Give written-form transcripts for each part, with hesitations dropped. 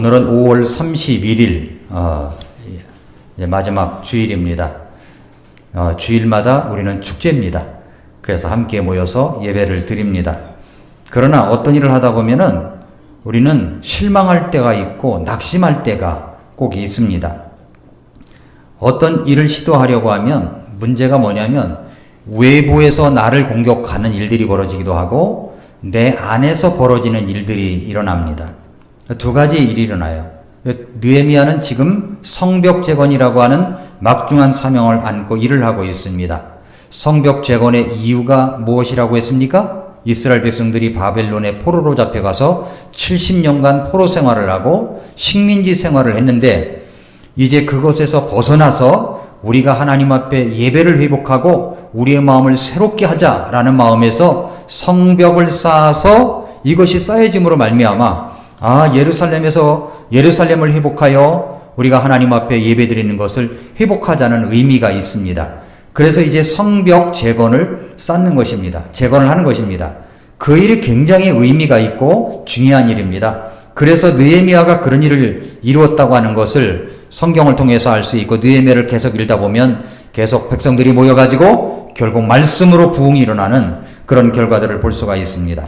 오늘은 5월 31일 마지막 주일입니다. 주일마다 우리는 축제입니다. 그래서 함께 모여서 예배를 드립니다. 그러나 어떤 일을 하다 보면은 우리는 실망할 때가 있고 낙심할 때가 꼭 있습니다. 어떤 일을 시도하려고 하면 문제가 뭐냐면 외부에서 나를 공격하는 일들이 벌어지기도 하고 내 안에서 벌어지는 일들이 일어납니다. 두 가지 일이 일어나요. 느헤미야는 지금 성벽 재건이라고 하는 막중한 사명을 안고 일을 하고 있습니다. 성벽 재건의 이유가 무엇이라고 했습니까? 이스라엘 백성들이 바벨론의 포로로 잡혀가서 70년간 포로 생활을 하고 식민지 생활을 했는데 이제 그것에서 벗어나서 우리가 하나님 앞에 예배를 회복하고 우리의 마음을 새롭게 하자라는 마음에서 성벽을 쌓아서 이것이 쌓여짐으로 말미암아 예루살렘을 회복하여 우리가 하나님 앞에 예배드리는 것을 회복하자는 의미가 있습니다. 그래서 이제 성벽 재건을 쌓는 것입니다. 재건을 하는 것입니다. 그 일이 굉장히 의미가 있고 중요한 일입니다. 그래서 느헤미야가 그런 일을 이루었다고 하는 것을 성경을 통해서 알 수 있고 느헤미야를 계속 읽다 보면 계속 백성들이 모여가지고 결국 말씀으로 부흥이 일어나는 그런 결과들을 볼 수가 있습니다.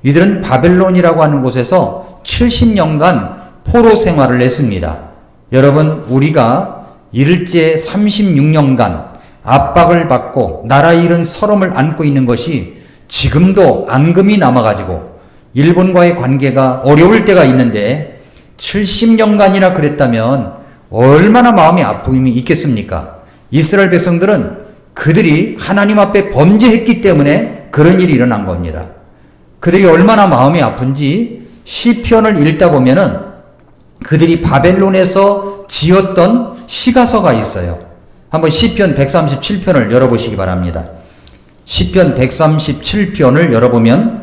이들은 바벨론이라고 하는 곳에서 70년간 포로 생활을 했습니다. 여러분, 우리가 일제 36년간 압박을 받고 나라 잃은 서름을 안고 있는 것이 지금도 앙금이 남아가지고 일본과의 관계가 어려울 때가 있는데 70년간이나 그랬다면 얼마나 마음이 아픔이 있겠습니까? 이스라엘 백성들은 그들이 하나님 앞에 범죄했기 때문에 그런 일이 일어난 겁니다. 그들이 얼마나 마음이 아픈지 시편을 읽다 보면은 그들이 바벨론에서 지었던 시가서가 있어요. 한번 시편 137편을 열어보시기 바랍니다. 시편 137편을 열어보면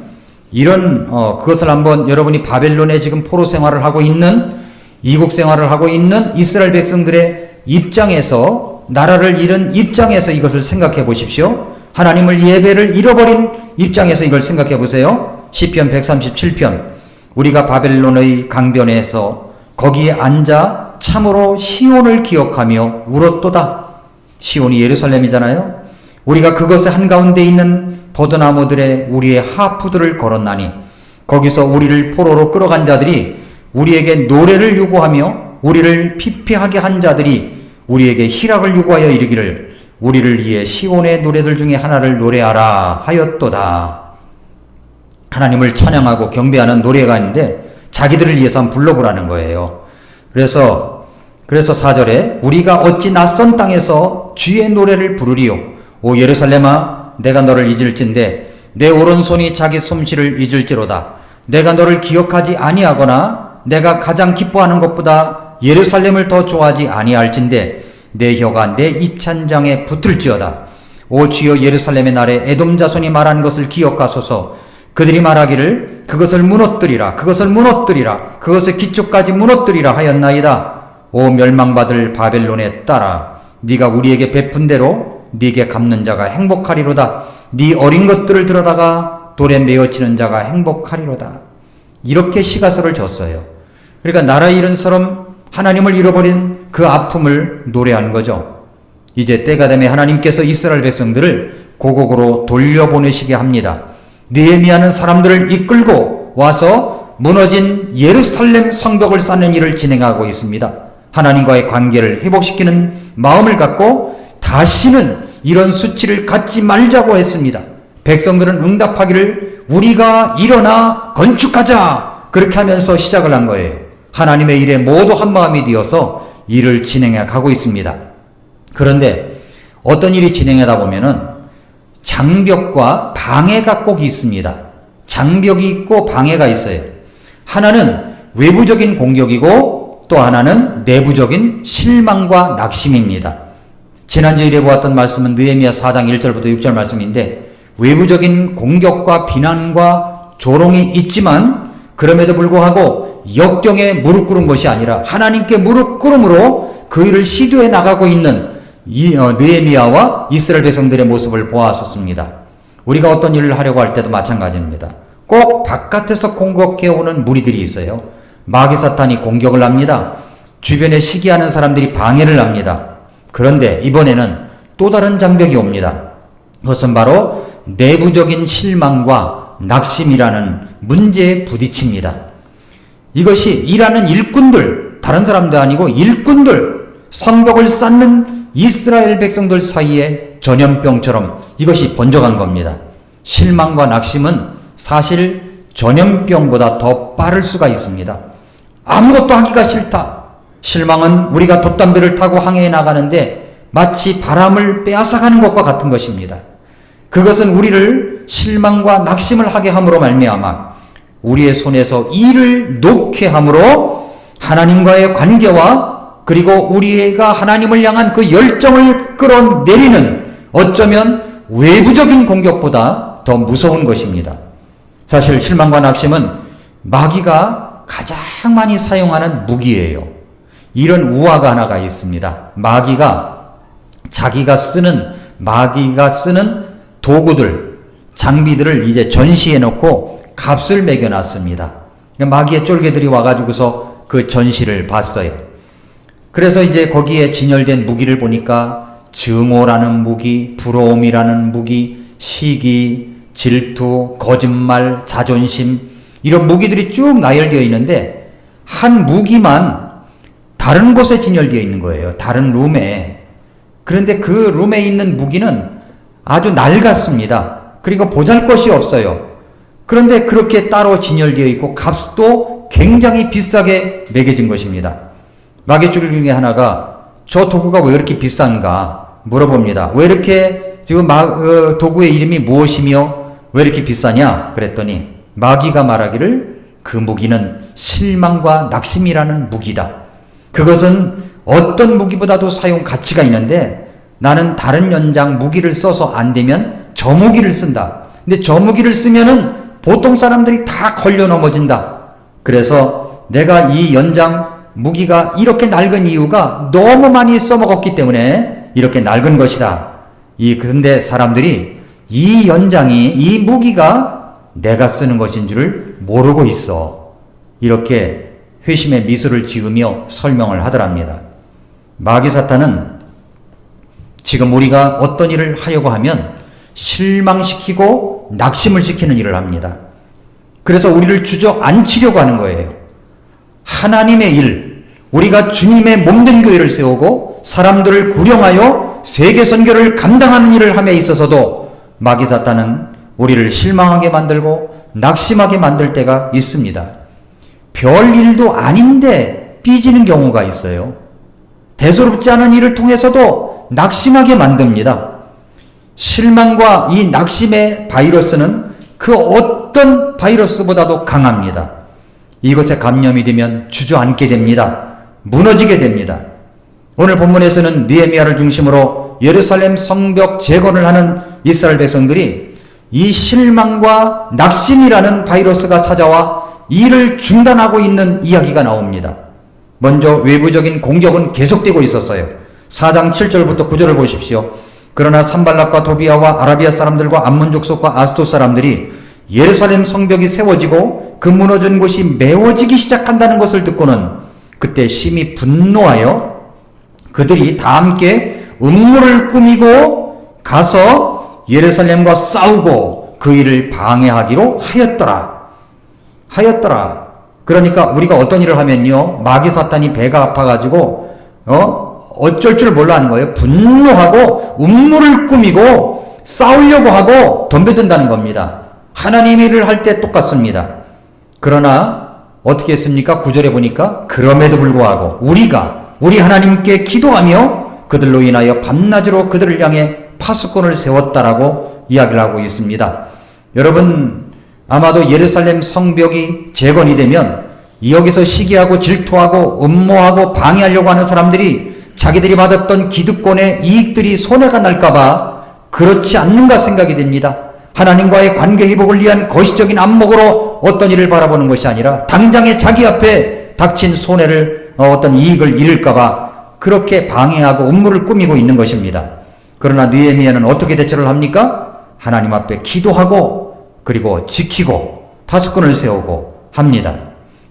이런 그것을 한번 여러분이 바벨론에 지금 포로 생활을 하고 있는 이국 생활을 하고 있는 이스라엘 백성들의 입장에서 나라를 잃은 입장에서 이것을 생각해 보십시오. 하나님을 예배를 잃어버린 입장에서 이걸 생각해 보세요. 시편 137편 우리가 바벨론의 강변에서 거기에 앉아 참으로 시온을 기억하며 울었도다. 시온이 예루살렘이잖아요. 우리가 그것의 한가운데 있는 포도나무들에 우리의 하프들을 걸었나니 거기서 우리를 포로로 끌어간 자들이 우리에게 노래를 요구하며 우리를 피폐하게 한 자들이 우리에게 희락을 요구하여 이르기를 우리를 위해 시온의 노래들 중에 하나를 노래하라 하였도다. 하나님을 찬양하고 경배하는 노래가 있는데 자기들을 위해서 한번 불러보라는 거예요. 그래서 4절에 우리가 어찌 낯선 땅에서 주의 노래를 부르리요. 오 예루살렘아 내가 너를 잊을진데 내 오른손이 자기 솜씨를 잊을지로다. 내가 너를 기억하지 아니하거나 내가 가장 기뻐하는 것보다 예루살렘을 더 좋아하지 아니할진데 내 혀가 내 입찬장에 붙을지어다. 오 주여 예루살렘의 날에 에돔 자손이 말한 것을 기억하소서. 그들이 말하기를 그것을 무너뜨리라 그것의 기초까지 무너뜨리라 하였나이다. 오 멸망받을 바벨론의 딸아 네가 우리에게 베푼 대로 네게 갚는 자가 행복하리로다. 네 어린 것들을 들여다가 돌에 메어치는 자가 행복하리로다. 이렇게 시가서를 줬어요. 그러니까 나라 잃은 사람 하나님을 잃어버린 그 아픔을 노래하는 거죠. 이제 때가 되면 하나님께서 이스라엘 백성들을 고국으로 돌려보내시게 합니다. 느헤미야는 사람들을 이끌고 와서 무너진 예루살렘 성벽을 쌓는 일을 진행하고 있습니다. 하나님과의 관계를 회복시키는 마음을 갖고 다시는 이런 수치를 갖지 말자고 했습니다. 백성들은 응답하기를 우리가 일어나 건축하자 그렇게 하면서 시작을 한 거예요. 하나님의 일에 모두 한마음이 되어서 일을 진행해 가고 있습니다. 그런데 어떤 일이 진행하다 보면은 장벽과 방해가 꼭 있습니다. 장벽이 있고 방해가 있어요. 하나는 외부적인 공격이고 또 하나는 내부적인 실망과 낙심입니다. 지난주에 보았던 말씀은 느헤미야 4장 1절부터 6절 말씀인데 외부적인 공격과 비난과 조롱이 있지만 그럼에도 불구하고 역경에 무릎 꿇은 것이 아니라 하나님께 무릎 꿇음으로 그 일을 시도해 나가고 있는 느헤미야와 이스라엘 백성들의 모습을 보았었습니다. 우리가 어떤 일을 하려고 할 때도 마찬가지입니다. 꼭 바깥에서 공격해 오는 무리들이 있어요. 마귀 사탄이 공격을 합니다. 주변에 시기하는 사람들이 방해를 합니다. 그런데 이번에는 또 다른 장벽이 옵니다. 그것은 바로 내부적인 실망과 낙심이라는 문제에 부딪힙니다. 이것이 일하는 일꾼들, 다른 사람도 아니고 일꾼들, 성벽을 쌓는 이스라엘 백성들 사이에 전염병처럼 이것이 번져간 겁니다. 실망과 낙심은 사실 전염병보다 더 빠를 수가 있습니다. 아무것도 하기가 싫다. 실망은 우리가 돛담배를 타고 항해해 나가는데 마치 바람을 빼앗아가는 것과 같은 것입니다. 그것은 우리를 실망과 낙심을 하게 함으로 말미암아 우리의 손에서 일을 놓게 함으로 하나님과의 관계와 그리고 우리가 하나님을 향한 그 열정을 끌어내리는 어쩌면 외부적인 공격보다 더 무서운 것입니다. 사실 실망과 낙심은 마귀가 가장 많이 사용하는 무기예요. 이런 우화가 하나가 있습니다. 마귀가 쓰는 도구들, 장비들을 이제 전시해 놓고 값을 매겨 놨습니다. 마귀의 쫄개들이 와가지고서 그 전시를 봤어요. 그래서 이제 거기에 진열된 무기를 보니까 증오라는 무기, 부러움이라는 무기, 시기, 질투, 거짓말, 자존심, 이런 무기들이 쭉 나열되어 있는데 한 무기만 다른 곳에 진열되어 있는 거예요. 다른 룸에. 그런데 그 룸에 있는 무기는 아주 낡았습니다. 그리고 보잘것이 없어요. 그런데 그렇게 따로 진열되어 있고 값도 굉장히 비싸게 매겨진 것입니다. 마귀줄 중에 하나가 저 도구가 왜 이렇게 비싼가 물어봅니다. 왜 이렇게 지금 도구의 이름이 무엇이며 왜 이렇게 비싸냐 그랬더니 마귀가 말하기를 그 무기는 실망과 낙심이라는 무기다. 그것은 어떤 무기보다도 사용 가치가 있는데 나는 다른 연장 무기를 써서 안 되면 저 무기를 쓴다. 근데 저 무기를 쓰면은 보통 사람들이 다 걸려 넘어진다. 그래서 내가 이 연장 무기가 이렇게 낡은 이유가 너무 많이 써먹었기 때문에 이렇게 낡은 것이다. 근데 사람들이 이 무기가 내가 쓰는 것인 줄을 모르고 있어. 이렇게 회심의 미소를 지으며 설명을 하더랍니다. 마귀 사탄은 지금 우리가 어떤 일을 하려고 하면 실망시키고 낙심을 시키는 일을 합니다. 그래서 우리를 주저앉히려고 하는 거예요. 하나님의 일, 우리가 주님의 몸된 교회를 세우고 사람들을 구령하여 세계 선교를 감당하는 일을 함에 있어서도 마귀 사탄은 우리를 실망하게 만들고 낙심하게 만들 때가 있습니다. 별 일도 아닌데 삐지는 경우가 있어요. 대수롭지 않은 일을 통해서도 낙심하게 만듭니다. 실망과 이 낙심의 바이러스는 그 어떤 바이러스보다도 강합니다. 이것에 감염이 되면 주저앉게 됩니다. 무너지게 됩니다. 오늘 본문에서는 느헤미야를 중심으로 예루살렘 성벽 재건을 하는 이스라엘 백성들이 이 실망과 낙심이라는 바이러스가 찾아와 일을 중단하고 있는 이야기가 나옵니다. 먼저 외부적인 공격은 계속되고 있었어요. 4장 7절부터 9절을 보십시오. 그러나 산발락과 도비아와 아라비아 사람들과 암몬 족속과 아스돗 사람들이 예루살렘 성벽이 세워지고 그 무너진 곳이 메워지기 시작한다는 것을 듣고는 그때 심히 분노하여 그들이 다 함께 음모를 꾸미고 가서 예루살렘과 싸우고 그 일을 방해하기로 하였더라. 그러니까 우리가 어떤 일을 하면요, 마귀 사탄이 배가 아파가지고 어쩔 줄 몰라 하는 거예요. 분노하고 음모를 꾸미고 싸우려고 하고 덤벼든다는 겁니다. 하나님의 일을 할 때 똑같습니다. 그러나 어떻게 했습니까? 9절에 보니까 그럼에도 불구하고 우리 하나님께 기도하며 그들로 인하여 밤낮으로 그들을 향해 파수꾼을 세웠다라고 이야기를 하고 있습니다. 여러분, 아마도 예루살렘 성벽이 재건이 되면 여기서 시기하고 질투하고 음모하고 방해하려고 하는 사람들이 자기들이 받았던 기득권의 이익들이 손해가 날까봐 그렇지 않는가 생각이 됩니다. 하나님과의 관계 회복을 위한 거시적인 안목으로 어떤 일을 바라보는 것이 아니라 당장에 자기 앞에 닥친 손해를 어떤 이익을 잃을까봐 그렇게 방해하고 음모를 꾸미고 있는 것입니다. 그러나 느헤미야는 어떻게 대처를 합니까? 하나님 앞에 기도하고 그리고 지키고 파수꾼을 세우고 합니다.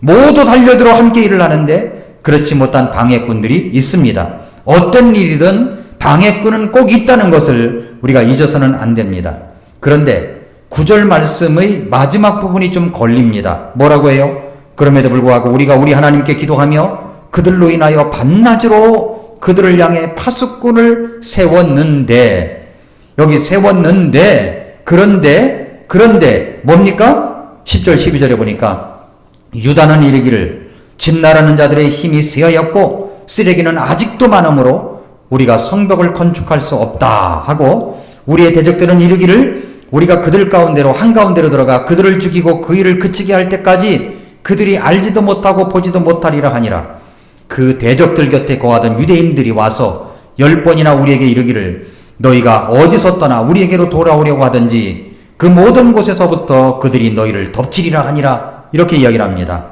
모두 달려들어 함께 일을 하는데 그렇지 못한 방해꾼들이 있습니다. 어떤 일이든 방해꾼은 꼭 있다는 것을 우리가 잊어서는 안 됩니다. 그런데 9절 말씀의 마지막 부분이 좀 걸립니다. 뭐라고 해요? 그럼에도 불구하고 우리가 우리 하나님께 기도하며 그들로 인하여 밤낮으로 그들을 향해 파수꾼을 세웠는데, 여기 세웠는데, 그런데 뭡니까? 10절 12절에 보니까 유다는 이르기를 진나라는 자들의 힘이 세하였고 쓰레기는 아직도 많으므로 우리가 성벽을 건축할 수 없다 하고, 우리의 대적들은 이르기를 우리가 그들 가운데로 한가운데로 들어가 그들을 죽이고 그 일을 그치게 할 때까지 그들이 알지도 못하고 보지도 못하리라 하니라. 그 대적들 곁에 거하던 유대인들이 와서 10번이나 우리에게 이르기를 너희가 어디서 떠나 우리에게로 돌아오려고 하든지 그 모든 곳에서부터 그들이 너희를 덮치리라 하니라. 이렇게 이야기를 합니다.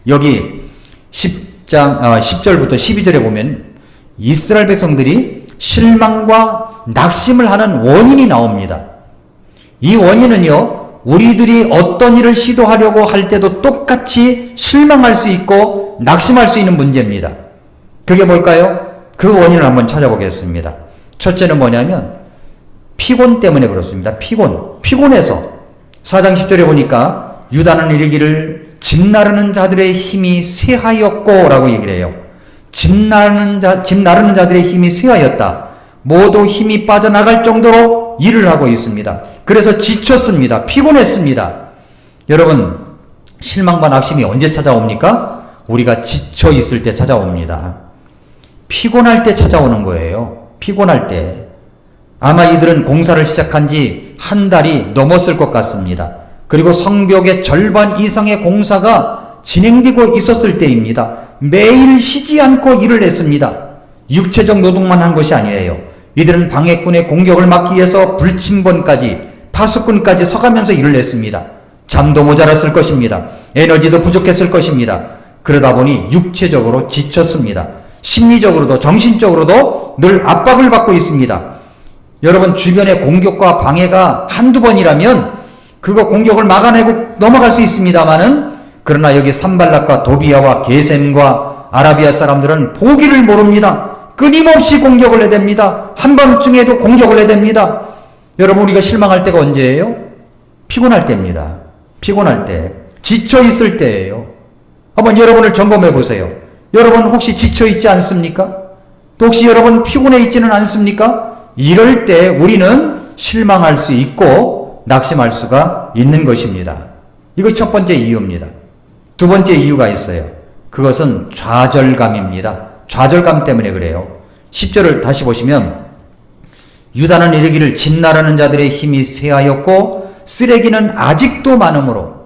여기 10절부터 12절에 보면 이스라엘 백성들이 실망과 낙심을 하는 원인이 나옵니다. 이 원인은요, 우리들이 어떤 일을 시도하려고 할 때도 똑같이 실망할 수 있고 낙심할 수 있는 문제입니다. 그게 뭘까요? 그 원인을 한번 찾아보겠습니다. 첫째는 뭐냐면 피곤 때문에 그렇습니다. 피곤해서 4장 10절에 보니까 유다는 이르기를 집 나르는 자들의 힘이 쇠하였고 라고 얘기를 해요. 집 나르는 자들의 힘이 쇠하였다. 모두 힘이 빠져나갈 정도로 일을 하고 있습니다. 그래서 지쳤습니다. 피곤했습니다. 여러분, 실망과 낙심이 언제 찾아옵니까? 우리가 지쳐 있을 때 찾아옵니다. 피곤할 때 찾아오는 거예요. 피곤할 때. 아마 이들은 공사를 시작한 지 한 달이 넘었을 것 같습니다. 그리고 성벽의 절반 이상의 공사가 진행되고 있었을 때입니다. 매일 쉬지 않고 일을 했습니다. 육체적 노동만 한 것이 아니에요. 이들은 방해꾼의 공격을 막기 위해서 불침번까지 파수꾼까지 서가면서 일을 했습니다. 잠도 모자랐을 것입니다. 에너지도 부족했을 것입니다. 그러다 보니 육체적으로 지쳤습니다. 심리적으로도 정신적으로도 늘 압박을 받고 있습니다. 여러분, 주변의 공격과 방해가 한두 번이라면 그거 공격을 막아내고 넘어갈 수 있습니다만은, 그러나 여기 산발락과 도비아와 게셈과 아라비아 사람들은 포기를 모릅니다. 끊임없이 공격을 해댑니다. 한밤중에도 공격을 해댑니다. 여러분, 우리가 실망할 때가 언제예요? 피곤할 때입니다. 피곤할 때. 지쳐 있을 때예요. 한번 여러분을 점검해 보세요. 여러분 혹시 지쳐 있지 않습니까? 또 혹시 여러분 피곤해 있지는 않습니까? 이럴 때 우리는 실망할 수 있고 낙심할 수가 있는 것입니다. 이것이 첫 번째 이유입니다. 두 번째 이유가 있어요. 그것은 좌절감입니다. 좌절감 때문에 그래요. 10절을 다시 보시면 유다는 이르기를 집 나르는 자들의 힘이 쇠하였고 쓰레기는 아직도 많으므로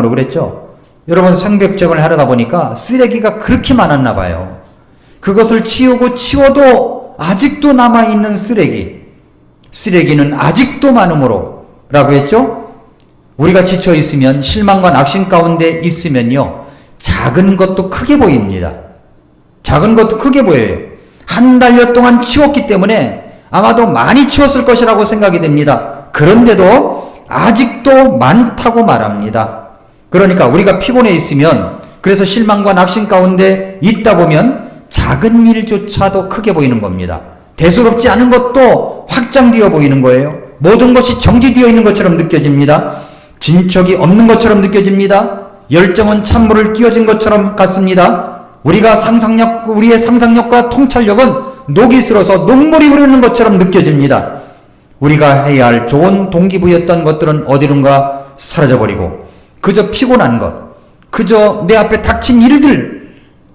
그랬죠. 여러분, 성벽정을 하려다 보니까 쓰레기가 그렇게 많았나 봐요. 그것을 치워도 아직도 남아있는 쓰레기는 아직도 많으므로 라고 했죠. 우리가 지쳐 있으면, 실망과 낙심 가운데 있으면요, 작은 것도 크게 보입니다. 작은 것도 크게 보여요. 한 달여 동안 치웠기 때문에 아마도 많이 치웠을 것이라고 생각이 됩니다. 그런데도 아직도 많다고 말합니다. 그러니까 우리가 피곤해 있으면, 그래서 실망과 낙심 가운데 있다 보면 작은 일조차도 크게 보이는 겁니다. 대수롭지 않은 것도 확장되어 보이는 거예요. 모든 것이 정지되어 있는 것처럼 느껴집니다. 진척이 없는 것처럼 느껴집니다. 열정은 찬물을 끼워진 것처럼 같습니다. 우리의 상상력과 통찰력은 녹이 슬어서 눈물이 흐르는 것처럼 느껴집니다. 우리가 해야 할 좋은 동기부였던 것들은 어디론가 사라져버리고 그저 피곤한 것, 그저 내 앞에 닥친 일들,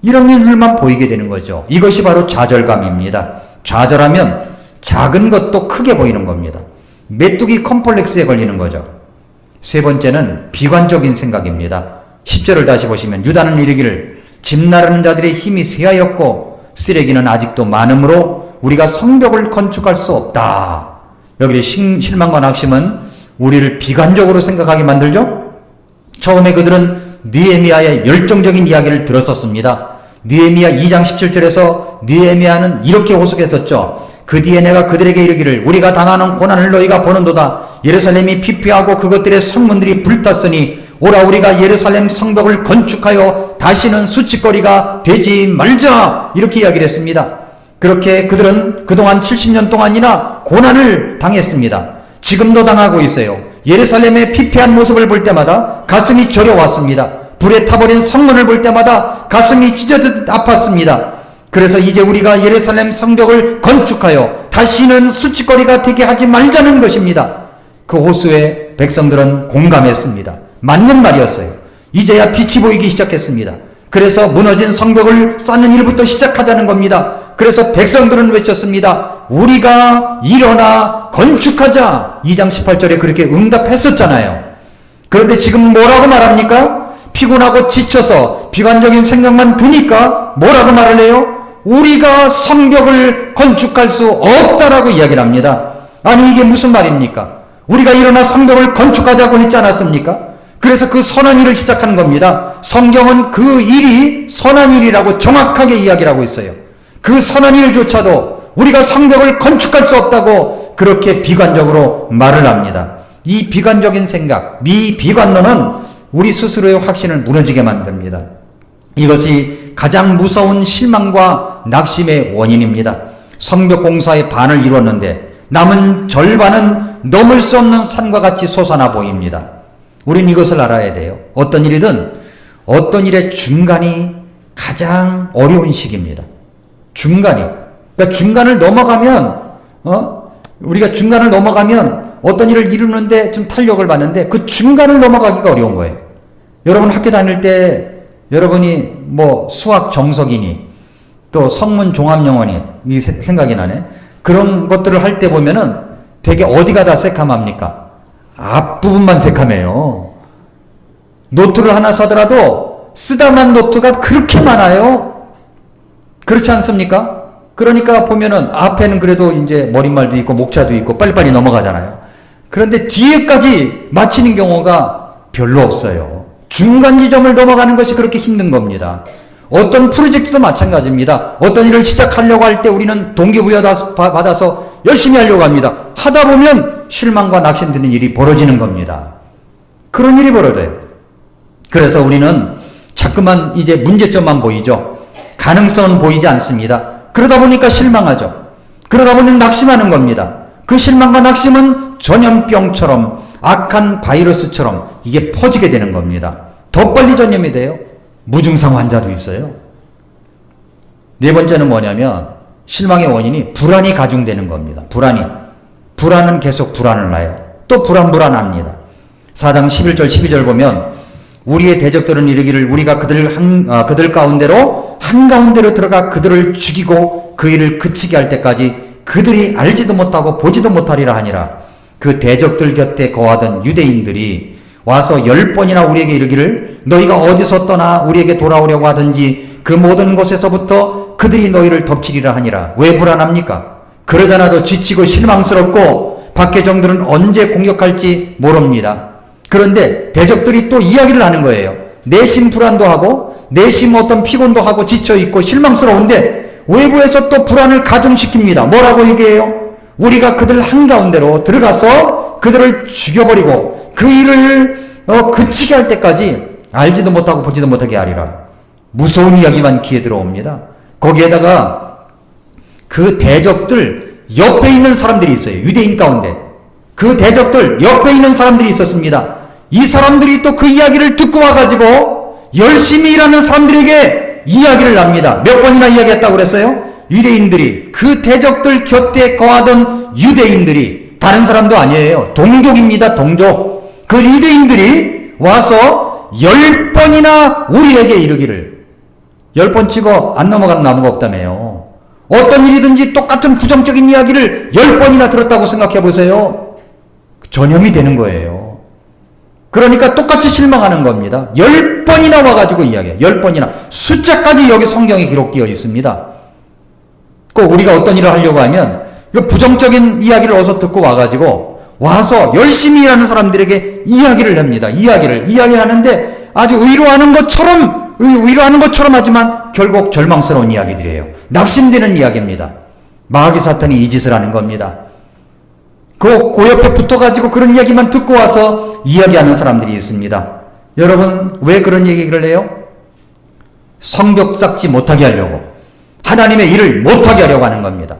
이런 일들만 보이게 되는 거죠. 이것이 바로 좌절감입니다. 좌절하면 작은 것도 크게 보이는 겁니다. 메뚜기 컴플렉스에 걸리는 거죠. 세 번째는 비관적인 생각입니다. 10절을 다시 보시면 유다는 이르기를 집 나르는 자들의 힘이 쇠하였고 쓰레기는 아직도 많으므로 우리가 성벽을 건축할 수 없다. 여기 실망과 낙심은 우리를 비관적으로 생각하게 만들죠. 처음에 그들은 느헤미야의 열정적인 이야기를 들었었습니다. 느헤미야 2장 17절에서 느헤미야는 이렇게 호소했었죠. 그 뒤에 내가 그들에게 이르기를 우리가 당하는 고난을 너희가 보는도다. 예루살렘이 피폐하고 그것들의 성문들이 불탔으니 오라 우리가 예루살렘 성벽을 건축하여 다시는 수치거리가 되지 말자, 이렇게 이야기를 했습니다. 그렇게 그들은 그동안 70년 동안이나 고난을 당했습니다. 지금도 당하고 있어요. 예루살렘의 피폐한 모습을 볼 때마다 가슴이 저려왔습니다. 불에 타버린 성문을 볼 때마다 가슴이 찢어지듯 아팠습니다. 그래서 이제 우리가 예루살렘 성벽을 건축하여 다시는 수치거리가 되게 하지 말자는 것입니다. 그 호수에 백성들은 공감했습니다. 맞는 말이었어요. 이제야 빛이 보이기 시작했습니다. 그래서 무너진 성벽을 쌓는 일부터 시작하자는 겁니다. 그래서 백성들은 외쳤습니다. 우리가 일어나 건축하자. 2장 18절에 그렇게 응답했었잖아요. 그런데 지금 뭐라고 말합니까? 피곤하고 지쳐서 비관적인 생각만 드니까 뭐라고 말을 해요? 우리가 성벽을 건축할 수 없다라고 이야기를 합니다. 아니 이게 무슨 말입니까? 우리가 일어나 성벽을 건축하자고 했지 않았습니까? 그래서 그 선한 일을 시작한 겁니다. 성경은 그 일이 선한 일이라고 정확하게 이야기를 하고 있어요. 그 선한 일조차도 우리가 성벽을 건축할 수 없다고 그렇게 비관적으로 말을 합니다. 이 비관적인 생각, 미비관론은 우리 스스로의 확신을 무너지게 만듭니다. 이것이 가장 무서운 실망과 낙심의 원인입니다. 성벽 공사의 반을 이뤘는데 남은 절반은 넘을 수 없는 산과 같이 솟아나 보입니다. 우리는 이것을 알아야 돼요. 어떤 일이든 어떤 일의 중간이 가장 어려운 시기입니다. 중간이. 그러니까 중간을 넘어가면 우리가 중간을 넘어가면 어떤 일을 이루는데 좀 탄력을 받는데 그 중간을 넘어가기가 어려운 거예요. 여러분 학교 다닐 때 여러분이 뭐 수학 정석이니 또 성문 종합영어니 이 생각이 나네. 그런 것들을 할 때 보면은 되게 어디가 다 새카맣니까? 앞부분만 새카매요. 노트를 하나 사더라도 쓰다만 노트가 그렇게 많아요. 그렇지 않습니까? 그러니까 보면은 앞에는 그래도 이제 머릿말도 있고 목차도 있고 빨리빨리 넘어가잖아요. 그런데 뒤에까지 마치는 경우가 별로 없어요. 중간 지점을 넘어가는 것이 그렇게 힘든 겁니다. 어떤 프로젝트도 마찬가지입니다. 어떤 일을 시작하려고 할 때 우리는 동기부여 받아서 열심히 하려고 합니다. 하다 보면 실망과 낙심되는 일이 벌어지는 겁니다. 그런 일이 벌어져요. 그래서 우리는 자꾸만 이제 문제점만 보이죠. 가능성은 보이지 않습니다. 그러다 보니까 실망하죠. 그러다 보니 낙심하는 겁니다. 그 실망과 낙심은 전염병처럼 악한 바이러스처럼 이게 퍼지게 되는 겁니다. 더 빨리 전염이 돼요. 무증상 환자도 있어요. 네 번째는 뭐냐면 실망의 원인이 불안이 가중되는 겁니다. 불안은 계속 불안을 낳아요. 또 불안합니다. 4장 11절 12절 보면 우리의 대적들은 이르기를 우리가 그들 가운데로 한가운데로 들어가 그들을 죽이고 그 일을 그치게 할 때까지 그들이 알지도 못하고 보지도 못하리라 하니라. 그 대적들 곁에 거하던 유대인들이 와서 10번이나 우리에게 이르기를 너희가 어디서 떠나 우리에게 돌아오려고 하든지 그 모든 곳에서부터 그들이 너희를 덮치리라 하니라. 왜 불안합니까? 그러잖아도 지치고 실망스럽고 밖의 종들은 언제 공격할지 모릅니다. 그런데 대적들이 또 이야기를 하는 거예요. 내심 불안도 하고 내심 어떤 피곤도 하고 지쳐있고 실망스러운데 외부에서 또 불안을 가중시킵니다. 뭐라고 얘기해요? 우리가 그들 한가운데로 들어가서 그들을 죽여버리고 그 일을 그치게 할 때까지 알지도 못하고 보지도 못하게 하리라. 무서운 이야기만 귀에 들어옵니다. 거기에다가 그 대적들 옆에 있는 사람들이 있어요. 유대인 가운데 그 대적들 옆에 있는 사람들이 있었습니다. 이 사람들이 또 그 이야기를 듣고 와가지고 열심히 일하는 사람들에게 이야기를 합니다. 몇 번이나 이야기했다고 그랬어요? 유대인들이, 그 대적들 곁에 거하던 유대인들이, 다른 사람도 아니에요. 동족입니다. 동족. 그 유대인들이 와서 10번이나 우리에게 이르기를, 10번 치고 안 넘어가는 나무가 없다며요. 어떤 일이든지 똑같은 부정적인 이야기를 10번이나 들었다고 생각해 보세요. 전염이 되는 거예요. 그러니까 똑같이 실망하는 겁니다. 10번이나 와가지고 이야기해요. 10번이나. 숫자까지 여기 성경에 기록되어 있습니다. 꼭 우리가 어떤 일을 하려고 하면 부정적인 이야기를 어서 듣고 와가지고 와서 열심히 일하는 사람들에게 이야기를 합니다. 이야기하는데 아주 위로하는 것처럼 하지만 결국 절망스러운 이야기들이에요. 낙심되는 이야기입니다. 마귀 사탄이 이 짓을 하는 겁니다. 그 옆에 붙어가지고 그런 이야기만 듣고 와서 이야기하는 사람들이 있습니다. 여러분, 왜 그런 얘기를 해요? 성벽 쌓지 못하게 하려고, 하나님의 일을 못하게 하려고 하는 겁니다.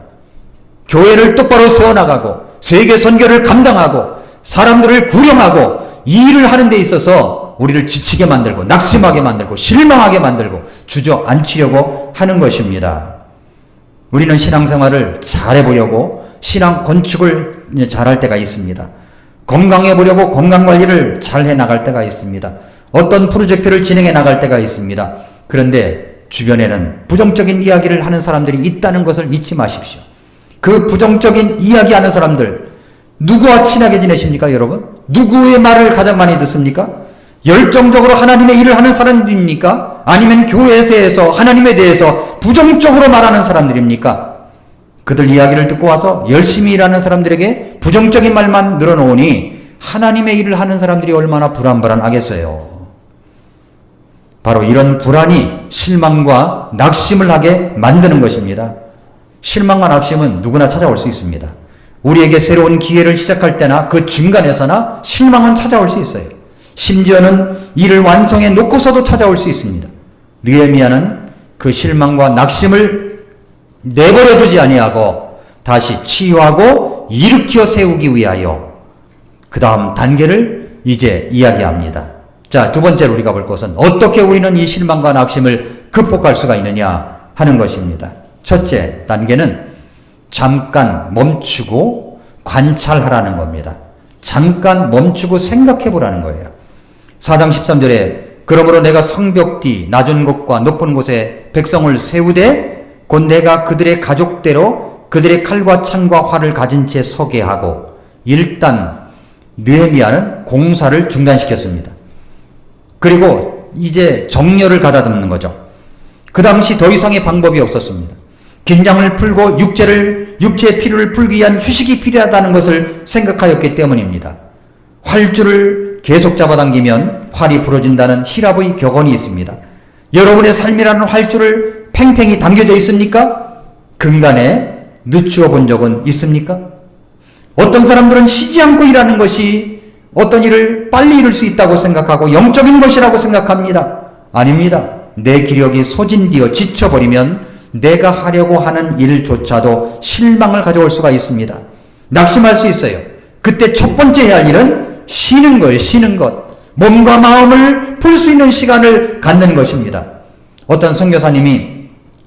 교회를 똑바로 세워나가고 세계 선교를 감당하고 사람들을 구령하고 이 일을 하는 데 있어서 우리를 지치게 만들고 낙심하게 만들고 실망하게 만들고 주저앉히려고 하는 것입니다. 우리는 신앙생활을 잘해보려고 신앙 건축을 잘할 때가 있습니다. 건강해 보려고 건강관리를 잘 해나갈 때가 있습니다. 어떤 프로젝트를 진행해 나갈 때가 있습니다. 그런데 주변에는 부정적인 이야기를 하는 사람들이 있다는 것을 잊지 마십시오. 그 부정적인 이야기하는 사람들, 누구와 친하게 지내십니까, 여러분? 누구의 말을 가장 많이 듣습니까? 열정적으로 하나님의 일을 하는 사람들입니까? 아니면 교회에서 하나님에 대해서 부정적으로 말하는 사람들입니까? 그들 이야기를 듣고 와서 열심히 일하는 사람들에게 부정적인 말만 늘어놓으니 하나님의 일을 하는 사람들이 얼마나 불안불안하겠어요. 바로 이런 불안이 실망과 낙심을 하게 만드는 것입니다. 실망과 낙심은 누구나 찾아올 수 있습니다. 우리에게 새로운 기회를 시작할 때나 그 중간에서나 실망은 찾아올 수 있어요. 심지어는 일을 완성해 놓고서도 찾아올 수 있습니다. 느헤미야는 그 실망과 낙심을 내버려 두지 아니하고 다시 치유하고 일으켜 세우기 위하여 그 다음 단계를 이제 이야기합니다. 자, 두 번째로 우리가 볼 것은 어떻게 우리는 이 실망과 낙심을 극복할 수가 있느냐 하는 것입니다. 첫째 단계는 잠깐 멈추고 관찰하라는 겁니다. 잠깐 멈추고 생각해 보라는 거예요. 4장 13절에 그러므로 내가 성벽 뒤 낮은 곳과 높은 곳에 백성을 세우되 곧 내가 그들의 가족대로 그들의 칼과 창과 활을 가진 채 서게 하고, 일단 느헤미야는 공사를 중단시켰습니다. 그리고 이제 정렬을 가다듬는 거죠. 그 당시 더 이상의 방법이 없었습니다. 긴장을 풀고 육체의 필요를 풀기 위한 휴식이 필요하다는 것을 생각하였기 때문입니다. 활줄을 계속 잡아당기면 활이 부러진다는 히랍의 격언이 있습니다. 여러분의 삶이라는 활줄을 팽팽히 당겨져 있습니까? 근간에 늦추어 본 적은 있습니까? 어떤 사람들은 쉬지 않고 일하는 것이 어떤 일을 빨리 이룰 수 있다고 생각하고 영적인 것이라고 생각합니다. 아닙니다. 내 기력이 소진되어 지쳐버리면 내가 하려고 하는 일조차도 실망을 가져올 수가 있습니다. 낙심할 수 있어요. 그때 첫 번째 해야 할 일은 쉬는 거예요. 쉬는 것. 몸과 마음을 풀 수 있는 시간을 갖는 것입니다. 어떤 선교사님이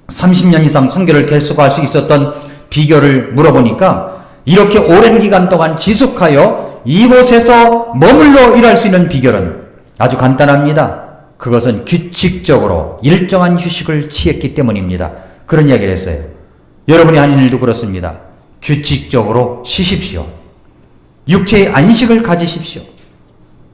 30년 이상 선교를 계속할 수 있었던 비결을 물어보니까 이렇게 오랜 기간 동안 지속하여 이곳에서 머물러 일할 수 있는 비결은 아주 간단합니다. 그것은 규칙적으로 일정한 휴식을 취했기 때문입니다. 그런 이야기를 했어요. 여러분이 하는 일도 그렇습니다. 규칙적으로 쉬십시오. 육체의 안식을 가지십시오.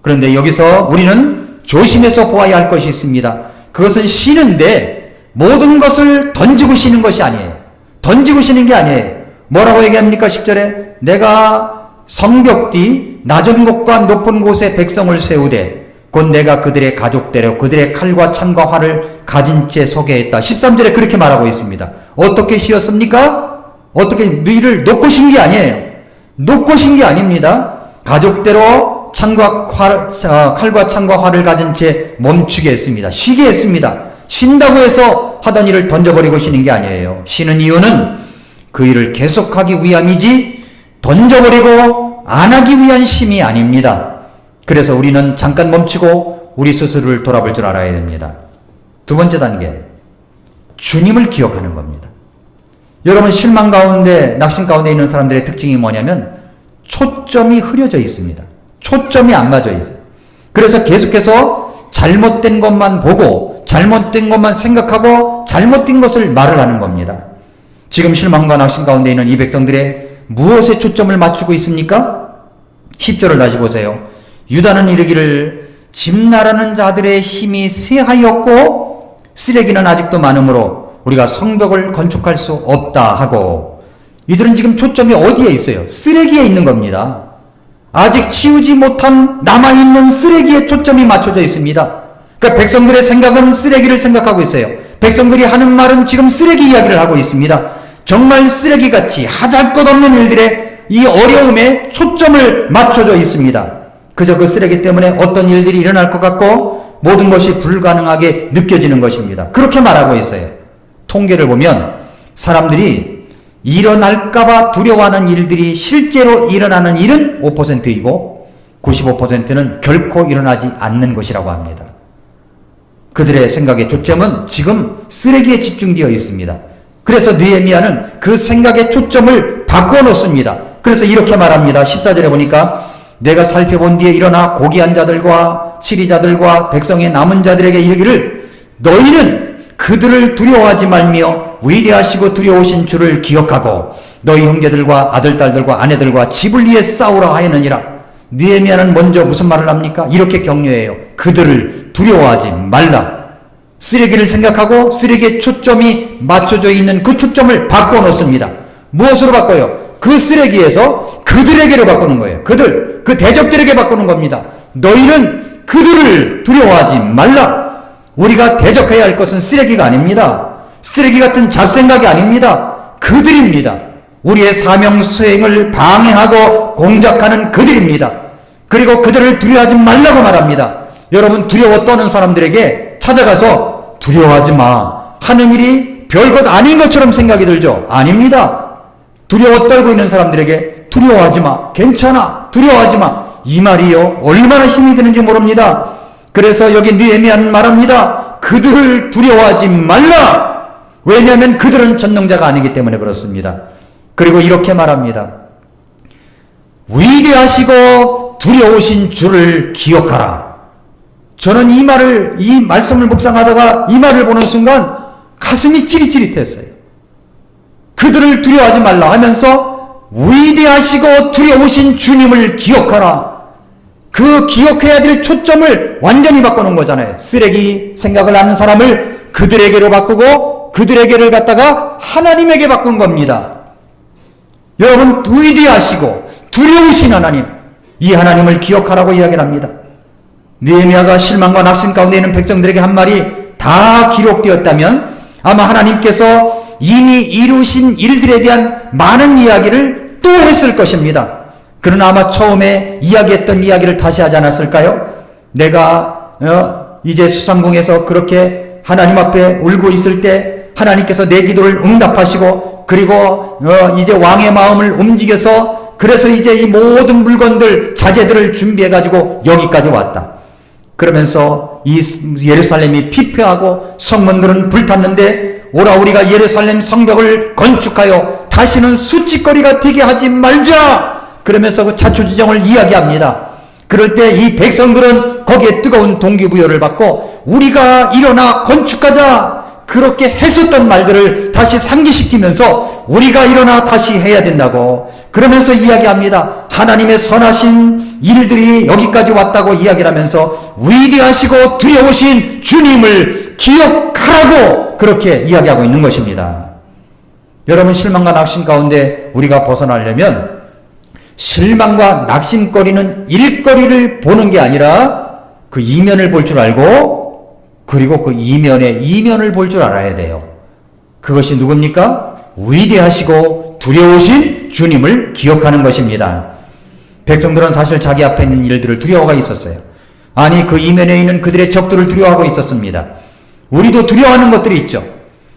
그런데 여기서 우리는 조심해서 보아야 할 것이 있습니다. 그것은 쉬는데 모든 것을 던지고 쉬는 것이 아니에요. 던지고 쉬는 게 아니에요. 뭐라고 얘기합니까? 10절에 내가 성벽 뒤 낮은 곳과 높은 곳에 백성을 세우되 곧 내가 그들의 가족대로 그들의 칼과 창과 활을 가진 채 서게 했다. 13절에 그렇게 말하고 있습니다. 어떻게 쉬었습니까? 어떻게 일을 놓고 쉰 게 아니에요. 놓고 쉰 게 아닙니다. 가족대로 칼과 창과 활을 가진 채 멈추게 했습니다. 쉬게 했습니다. 쉰다고 해서 하던 일을 던져버리고 쉬는 게 아니에요. 쉬는 이유는 그 일을 계속하기 위함이지 던져버리고 안 하기 위한 쉼이 아닙니다. 그래서 우리는 잠깐 멈추고 우리 스스로를 돌아볼 줄 알아야 됩니다. 두 번째 단계, 주님을 기억하는 겁니다. 여러분, 실망 가운데 낙심 가운데 있는 사람들의 특징이 뭐냐면 초점이 흐려져 있습니다. 초점이 안 맞아 있어요. 그래서 계속해서 잘못된 것만 보고 잘못된 것만 생각하고 잘못된 것을 말을 하는 겁니다. 지금 실망과 낙심 가운데 있는 이 백성들의 무엇에 초점을 맞추고 있습니까? 10절을 다시 보세요. 유다는 이르기를 집나라는 자들의 힘이 쇠하였고 쓰레기는 아직도 많으므로 우리가 성벽을 건축할 수 없다 하고, 이들은 지금 초점이 어디에 있어요? 쓰레기에 있는 겁니다. 아직 치우지 못한 남아있는 쓰레기에 초점이 맞춰져 있습니다. 그러니까 백성들의 생각은 쓰레기를 생각하고 있어요. 백성들이 하는 말은 지금 쓰레기 이야기를 하고 있습니다. 정말 쓰레기같이 하잘것없는 일들에 이 어려움에 초점을 맞춰져 있습니다. 그저 그 쓰레기 때문에 어떤 일들이 일어날 것 같고 모든 것이 불가능하게 느껴지는 것입니다. 그렇게 말하고 있어요. 통계를 보면 사람들이 일어날까봐 두려워하는 일들이 실제로 일어나는 일은 5%이고 95%는 결코 일어나지 않는 것이라고 합니다. 그들의 생각의 초점은 지금 쓰레기에 집중되어 있습니다. 그래서 느헤미야는 그 생각의 초점을 바꿔놓습니다. 그래서 이렇게 말합니다. 14절에 보니까 내가 살펴본 뒤에 일어나 고귀한 자들과 치리자들과 백성의 남은 자들에게 이르기를 너희는 그들을 두려워하지 말며 위대하시고 두려우신 주를 기억하고 너희 형제들과 아들, 딸들과 아내들과 집을 위해 싸우라 하였느니라. 느헤미야는 먼저 무슨 말을 합니까? 이렇게 격려해요. 그들을 두려워하지 말라. 쓰레기를 생각하고 쓰레기에 초점이 맞춰져 있는 그 초점을 바꿔놓습니다. 무엇으로 바꿔요? 그 쓰레기에서 그들에게로 바꾸는 거예요. 그들, 그 대적들에게 바꾸는 겁니다. 너희는 그들을 두려워하지 말라. 우리가 대적해야 할 것은 쓰레기가 아닙니다. 쓰레기 같은 잡생각이 아닙니다. 그들입니다. 우리의 사명 수행을 방해하고 공작하는 그들입니다. 그리고 그들을 두려워하지 말라고 말합니다. 여러분, 두려워 떠는 사람들에게 찾아가서 두려워하지 마 하는 일이 별것 아닌 것처럼 생각이 들죠? 아닙니다. 두려워 떨고 있는 사람들에게 두려워하지 마, 괜찮아, 두려워하지 마, 이 말이요 얼마나 힘이 드는지 모릅니다. 그래서 여기 느헤미야는 말합니다. 그들을 두려워하지 말라. 왜냐하면 그들은 전능자가 아니기 때문에 그렇습니다. 그리고 이렇게 말합니다. 위대하시고 두려우신 주를 기억하라. 저는 이 말씀을 묵상하다가 이 말을 보는 순간 가슴이 찌릿찌릿했어요. 그들을 두려워하지 말라 하면서 위대하시고 두려우신 주님을 기억하라. 그 기억해야 될 초점을 완전히 바꾸는 거잖아요. 쓰레기 생각을 하는 사람을 그들에게로 바꾸고 그들에게를 갖다가 하나님에게 바꾼 겁니다. 여러분, 위대하시고 두려우신 하나님, 이 하나님을 기억하라고 이야기를 합니다. 느헤미야가 실망과 낙심 가운데 있는 백성들에게 한 말이 다 기록되었다면 아마 하나님께서 이미 이루신 일들에 대한 많은 이야기를 또 했을 것입니다. 그러나 아마 처음에 이야기했던 이야기를 다시 하지 않았을까요? 내가 이제 수상궁에서 그렇게 하나님 앞에 울고 있을 때 하나님께서 내 기도를 응답하시고 그리고 이제 왕의 마음을 움직여서 그래서 이제 이 모든 물건들 자재들을 준비해 가지고 여기까지 왔다. 그러면서 이 예루살렘이 피폐하고 성문들은 불탔는데 오라 우리가 예루살렘 성벽을 건축하여 다시는 수치거리가 되게 하지 말자. 그러면서 그 자초지정을 이야기합니다. 그럴 때 이 백성들은 거기에 뜨거운 동기부여를 받고 우리가 일어나 건축하자. 그렇게 했었던 말들을 다시 상기시키면서 우리가 일어나 다시 해야 된다고 그러면서 이야기합니다. 하나님의 선하신 일들이 여기까지 왔다고 이야기를 하면서 위대하시고 두려우신 주님을 기억하라고 그렇게 이야기하고 있는 것입니다. 여러분, 실망과 낙심 가운데 우리가 벗어나려면 실망과 낙심거리는 일거리를 보는 게 아니라 그 이면을 볼 줄 알고 그리고 그 이면을 볼 줄 알아야 돼요. 그것이 누굽니까? 위대하시고 두려우신 주님을 기억하는 것입니다. 백성들은 사실 자기 앞에 있는 일들을 두려워가 있었어요. 아니, 그 이면에 있는 그들의 적들을 두려워하고 있었습니다. 우리도 두려워하는 것들이 있죠.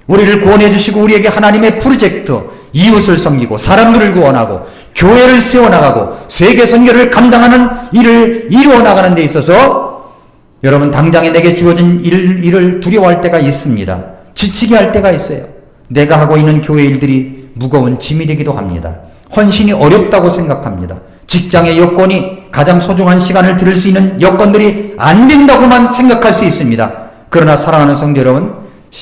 우리를 구원해 주시고 우리에게 하나님의 프로젝트, 이웃을 섬기고 사람들을 구원하고 교회를 세워나가고 세계 선교를 감당하는 일을 이루어 나가는 데 있어서 여러분, 당장에 내게 주어진 일을 두려워할 때가 있습니다. 지치게 할 때가 있어요. 내가 하고 있는 교회 일들이 무거운 짐이 되기도 합니다. 헌신이 어렵다고 생각합니다. 직장의 여건이 가장 소중한 시간을 들을 수 있는 여건들이 안 된다고만 생각할 수 있습니다. 그러나 사랑하는 성도 여러분,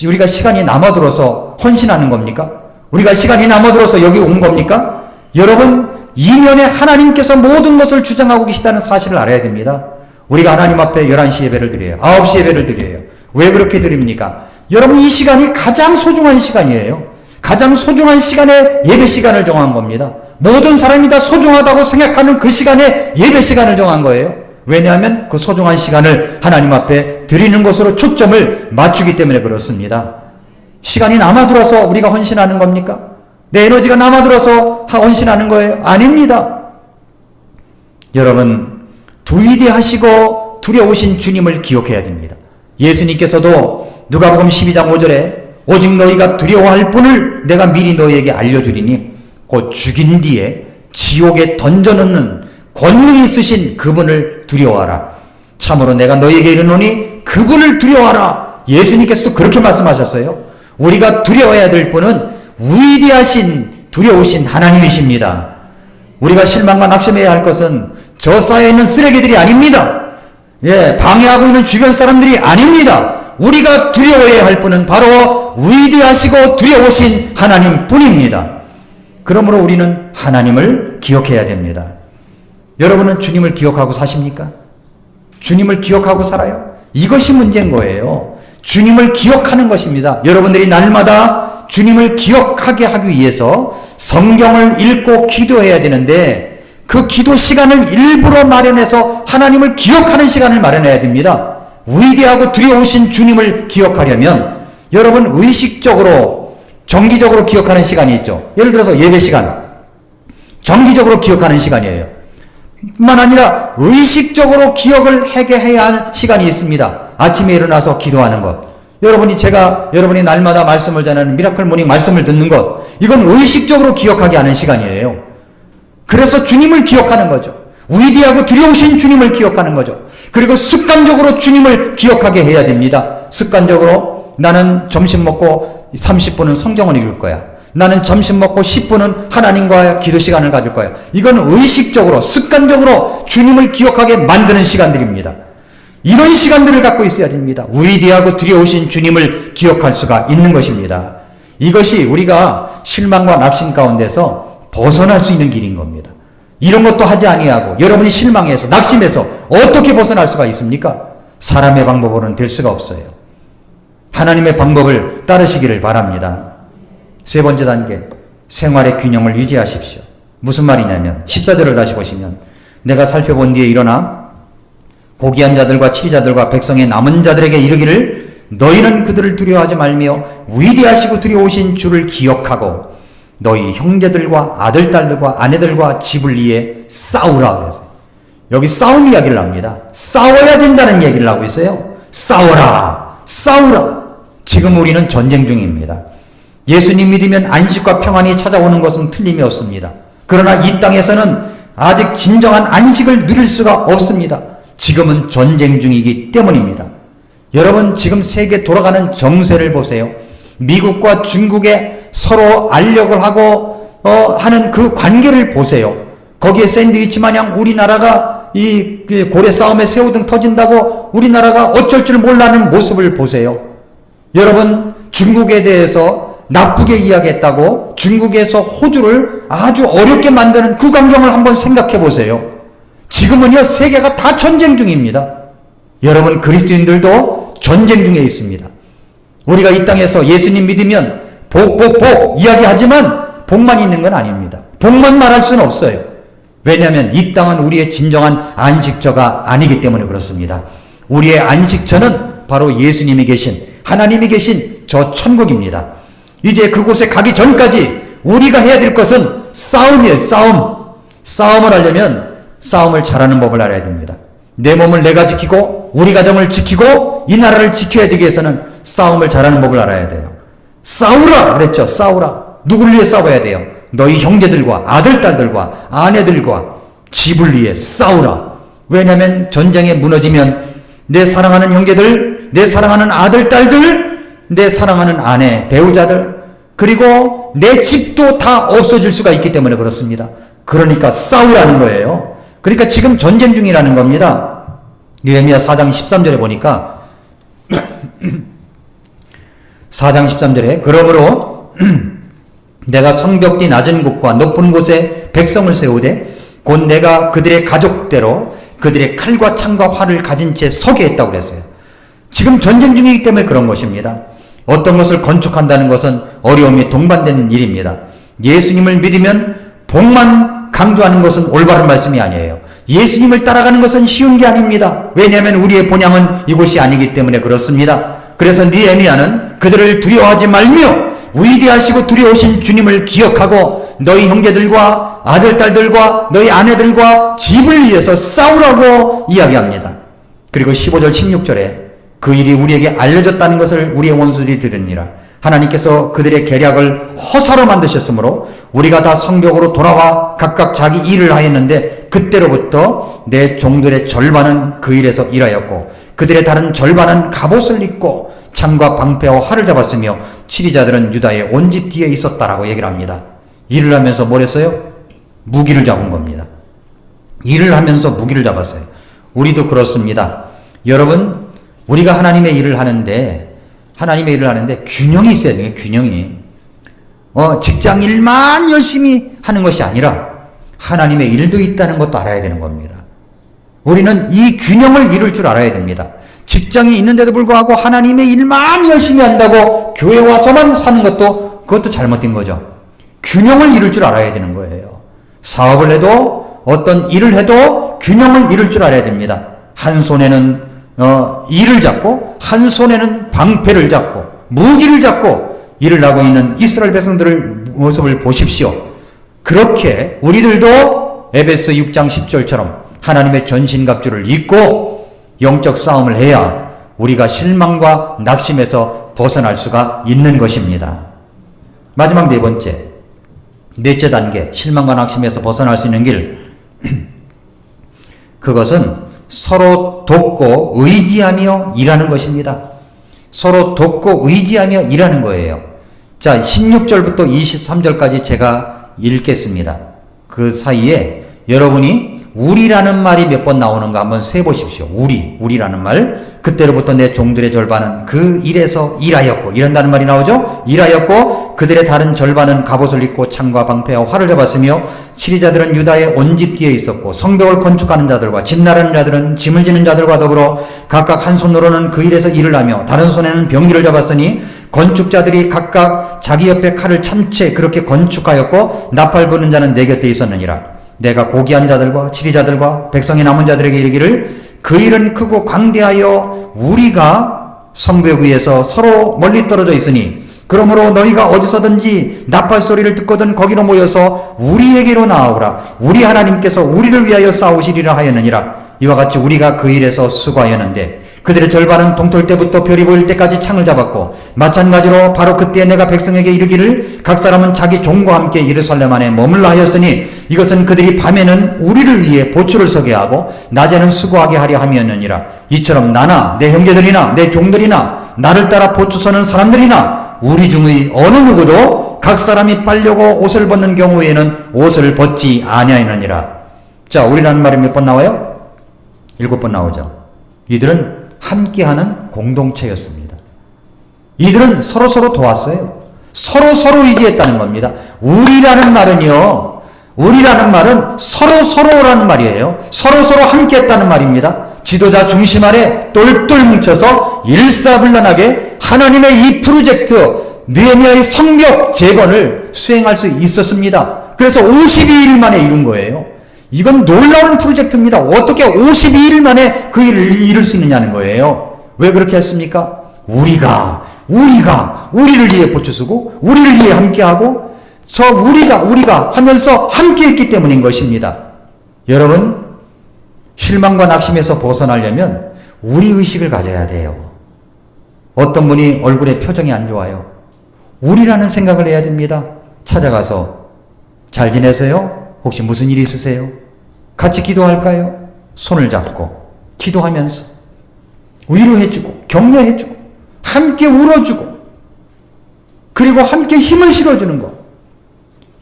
우리가 시간이 남아들어서 헌신하는 겁니까? 우리가 시간이 남아들어서 여기 온 겁니까? 여러분, 이면에 하나님께서 모든 것을 주장하고 계시다는 사실을 알아야 됩니다. 우리가 하나님 앞에 11시 예배를 드려요. 9시 예배를 드려요. 왜 그렇게 드립니까? 여러분, 이 시간이 가장 소중한 시간이에요. 가장 소중한 시간에 예배 시간을 정한 겁니다. 모든 사람이 다 소중하다고 생각하는 그 시간에 예배 시간을 정한 거예요. 왜냐하면 그 소중한 시간을 하나님 앞에 드리는 것으로 초점을 맞추기 때문에 그렇습니다. 시간이 남아들어서 우리가 헌신하는 겁니까? 내 에너지가 남아들어서 헌신하는 거예요? 아닙니다. 여러분, 위대하시고 두려우신 주님을 기억해야 됩니다. 예수님께서도 누가복음 12장 5절에 오직 너희가 두려워할 분을 내가 미리 너희에게 알려주리니 곧 죽인 뒤에 지옥에 던져넣는 권능이 있으신 그분을 두려워하라. 참으로 내가 너희에게 이르노니 그분을 두려워하라. 예수님께서도 그렇게 말씀하셨어요. 우리가 두려워해야 될 분은 위대하신 두려우신 하나님이십니다. 우리가 실망과 낙심해야 할 것은 저 쌓여있는 쓰레기들이 아닙니다. 방해하고 있는 주변 사람들이 아닙니다. 우리가 두려워해야 할 분은 바로 위대하시고 두려우신 하나님 뿐입니다. 그러므로 우리는 하나님을 기억해야 됩니다. 여러분은 주님을 기억하고 사십니까? 주님을 기억하고 살아요? 이것이 문제인 거예요. 주님을 기억하는 것입니다. 여러분들이 날마다 주님을 기억하게 하기 위해서 성경을 읽고 기도해야 되는데 그 기도 시간을 일부러 마련해서 하나님을 기억하는 시간을 마련해야 됩니다. 위대하고 두려우신 주님을 기억하려면 여러분 의식적으로 정기적으로 기억하는 시간이 있죠. 예를 들어서 예배 시간 정기적으로 기억하는 시간이에요. 뿐만 아니라 의식적으로 기억을 하게 해야 할 시간이 있습니다. 아침에 일어나서 기도하는 것. 여러분이 날마다 말씀을 전하는 미라클 모닝 말씀을 듣는 것. 이건 의식적으로 기억하게 하는 시간이에요. 그래서 주님을 기억하는 거죠. 위대하고 두려우신 주님을 기억하는 거죠. 그리고 습관적으로 주님을 기억하게 해야 됩니다. 습관적으로 나는 점심 먹고 30분은 성경을 읽을 거야. 나는 점심 먹고 10분은 하나님과의 기도 시간을 가질 거야. 이건 의식적으로 습관적으로 주님을 기억하게 만드는 시간들입니다. 이런 시간들을 갖고 있어야 됩니다. 위대하고 두려우신 주님을 기억할 수가 있는 것입니다. 이것이 우리가 실망과 낙심 가운데서 벗어날 수 있는 길인 겁니다. 이런 것도 하지 아니하고 여러분이 실망해서 낙심해서 어떻게 벗어날 수가 있습니까? 사람의 방법으로는 될 수가 없어요. 하나님의 방법을 따르시기를 바랍니다. 세 번째 단계, 생활의 균형을 유지하십시오. 무슨 말이냐면 14절을 다시 보시면 내가 살펴본 뒤에 일어나 고귀한 자들과 치리자들과 백성의 남은 자들에게 이르기를 너희는 그들을 두려워하지 말며 위대하시고 두려우신 주를 기억하고 너희 형제들과 아들, 딸들과 아내들과 집을 위해 싸우라 그랬어요. 여기 싸움 이야기를 합니다. 싸워야 된다는 얘기를 하고 있어요. 싸워라. 싸우라. 지금 우리는 전쟁 중입니다. 예수님 믿으면 안식과 평안이 찾아오는 것은 틀림이 없습니다. 그러나 이 땅에서는 아직 진정한 안식을 누릴 수가 없습니다. 지금은 전쟁 중이기 때문입니다. 여러분 지금 세계 돌아가는 정세를 보세요. 미국과 중국의 서로 알력을 하고 하는 그 관계를 보세요. 거기에 샌드위치 마냥 우리나라가 이 고래 싸움에 새우등 터진다고 우리나라가 어쩔 줄 몰라하는 모습을 보세요. 여러분 중국에 대해서 나쁘게 이야기했다고 중국에서 호주를 아주 어렵게 만드는 그 광경을 한번 생각해 보세요. 지금은요 세계가 다 전쟁 중입니다. 여러분 그리스도인들도 전쟁 중에 있습니다. 우리가 이 땅에서 예수님 믿으면 복 이야기하지만 복만 있는 건 아닙니다. 복만 말할 수는 없어요. 왜냐하면 이 땅은 우리의 진정한 안식처가 아니기 때문에 그렇습니다. 우리의 안식처는 바로 예수님이 계신 하나님이 계신 저 천국입니다. 이제 그곳에 가기 전까지 우리가 해야 될 것은 싸움이에요. 싸움을 하려면 싸움을 잘하는 법을 알아야 됩니다. 내 몸을 내가 지키고 우리 가정을 지키고 이 나라를 지켜야 되기 위해서는 싸움을 잘하는 법을 알아야 돼요. 싸우라 그랬죠. 싸우라. 누구를 위해 싸워야 돼요? 너희 형제들과 아들, 딸들과 아내들과 집을 위해 싸우라. 왜냐하면 전쟁에 무너지면 내 사랑하는 형제들, 내 사랑하는 아들, 딸들, 내 사랑하는 아내, 배우자들, 그리고 내 집도 다 없어질 수가 있기 때문에 그렇습니다. 그러니까 싸우라는 거예요. 그러니까 지금 전쟁 중이라는 겁니다. 느헤미야 4장 13절에 보니까 4장 13절에 그러므로 내가 성벽 뒤 낮은 곳과 높은 곳에 백성을 세우되 곧 내가 그들의 가족대로 그들의 칼과 창과 활을 가진 채 서게 했다고 그랬어요. 지금 전쟁 중이기 때문에 그런 것입니다. 어떤 것을 건축한다는 것은 어려움이 동반되는 일입니다. 예수님을 믿으면 복만 강조하는 것은 올바른 말씀이 아니에요. 예수님을 따라가는 것은 쉬운 게 아닙니다. 왜냐하면 우리의 본향은 이곳이 아니기 때문에 그렇습니다. 그래서 느헤미야는 그들을 두려워하지 말며 위대하시고 두려우신 주님을 기억하고 너희 형제들과 아들, 딸들과 너희 아내들과 집을 위해서 싸우라고 이야기합니다. 그리고 15절, 16절에 그 일이 우리에게 알려졌다는 것을 우리의 원수들이 들으니라. 하나님께서 그들의 계략을 허사로 만드셨으므로 우리가 다 성벽으로 돌아와 각각 자기 일을 하였는데 그때로부터 내 종들의 절반은 그 일에서 일하였고 그들의 다른 절반은 갑옷을 입고 창과 방패와 활을 잡았으며 치리자들은 유다의 온 집 뒤에 있었다라고 얘기를 합니다. 일을 하면서 뭘 했어요? 무기를 잡은 겁니다. 일을 하면서 무기를 잡았어요. 우리도 그렇습니다. 여러분, 우리가 하나님의 일을 하는데 균형이 있어야 돼요. 균형이. 직장 일만 열심히 하는 것이 아니라 하나님의 일도 있다는 것도 알아야 되는 겁니다. 우리는 이 균형을 이룰 줄 알아야 됩니다. 직장이 있는데도 불구하고 하나님의 일만 열심히 한다고 교회 와서만 사는 것도 그것도 잘못된 거죠. 균형을 이룰 줄 알아야 되는 거예요. 사업을 해도 어떤 일을 해도 균형을 이룰 줄 알아야 됩니다. 한 손에는 일을 잡고 한 손에는 방패를 잡고 무기를 잡고 일을 하고 있는 이스라엘 백성들의 모습을 보십시오. 그렇게 우리들도 에베소 6장 10절처럼 하나님의 전신갑주를 입고 영적 싸움을 해야 우리가 실망과 낙심에서 벗어날 수가 있는 것입니다. 마지막 넷째 단계, 실망과 낙심에서 벗어날 수 있는 길. 그것은 서로 돕고 의지하며 일하는 것입니다. 서로 돕고 의지하며 일하는 거예요. 자, 16절부터 23절까지 제가 읽겠습니다. 그 사이에 여러분이 우리라는 말이 몇 번 나오는가 한번 세보십시오. 우리라는 말. 그때로부터 내 종들의 절반은 그 일에서 일하였고, 이런다는 말이 나오죠? 일하였고, 그들의 다른 절반은 갑옷을 입고 창과 방패와 활을 잡았으며, 치리자들은 유다의 온 집 뒤에 있었고, 성벽을 건축하는 자들과 집 나르는 자들은 짐을 지는 자들과 더불어 각각 한 손으로는 그 일에서 일을 하며, 다른 손에는 병기를 잡았으니, 건축자들이 각각 자기 옆에 칼을 찬 채 그렇게 건축하였고, 나팔 부는 자는 내 곁에 있었느니라. 내가 고귀한 자들과 치리자들과 백성의 남은 자들에게 이르기를 그 일은 크고 광대하여 우리가 성벽 위에서 서로 멀리 떨어져 있으니 그러므로 너희가 어디서든지 나팔 소리를 듣거든 거기로 모여서 우리에게로 나아오라. 우리 하나님께서 우리를 위하여 싸우시리라 하였느니라. 이와 같이 우리가 그 일에서 수고하였는데 그들의 절반은 동틀 때부터 별이 보일 때까지 창을 잡았고 마찬가지로 바로 그때 내가 백성에게 이르기를 각 사람은 자기 종과 함께 예루살렘 안에 머물라 하였으니 이것은 그들이 밤에는 우리를 위해 보초를 서게 하고 낮에는 수고하게 하려 함이었느니라. 이처럼 나나 내 형제들이나 내 종들이나 나를 따라 보초 서는 사람들이나 우리 중의 어느 누구도 각 사람이 빨려고 옷을 벗는 경우에는 옷을 벗지 아니하였느니라. 자, 우리라는 말이 몇 번 나와요? 7번 나오죠. 이들은 함께하는 공동체였습니다. 이들은 서로서로 도왔어요. 서로서로 의지했다는 겁니다. 우리라는 말은 서로서로라는 말이에요. 서로서로 함께했다는 말입니다. 지도자 중심 아래 똘똘 뭉쳐서 일사불란하게 하나님의 이 프로젝트 느헤미야의 성벽 재건을 수행할 수 있었습니다. 그래서 52일 만에 이룬 거예요. 이건 놀라운 프로젝트입니다. 어떻게 52일 만에 그 일을 이룰 수 있느냐는 거예요. 왜 그렇게 했습니까? 우리가 우리를 위해 보초서고 우리를 위해 함께하고 우리가 하면서 함께했기 때문인 것입니다. 여러분, 실망과 낙심에서 벗어나려면 우리 의식을 가져야 돼요. 어떤 분이 얼굴에 표정이 안 좋아요. 우리라는 생각을 해야 됩니다. 찾아가서 잘 지내세요? 혹시 무슨 일이 있으세요? 같이 기도할까요? 손을 잡고 기도하면서 위로해주고 격려해주고 함께 울어주고 그리고 함께 힘을 실어주는 것.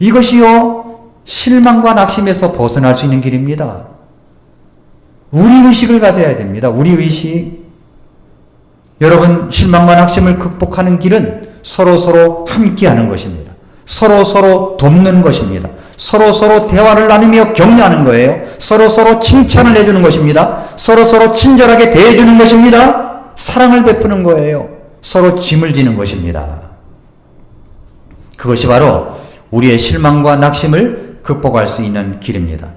이것이요 실망과 낙심에서 벗어날 수 있는 길입니다. 우리 의식을 가져야 됩니다. 우리 의식. 여러분, 실망과 낙심을 극복하는 길은 서로서로 함께하는 것입니다. 서로서로 돕는 것입니다. 서로서로 대화를 나누며 격려하는 거예요. 서로서로 칭찬을 해주는 것입니다. 서로서로 친절하게 대해주는 것입니다. 사랑을 베푸는 거예요. 서로 짐을 지는 것입니다. 그것이 바로 우리의 실망과 낙심을 극복할 수 있는 길입니다.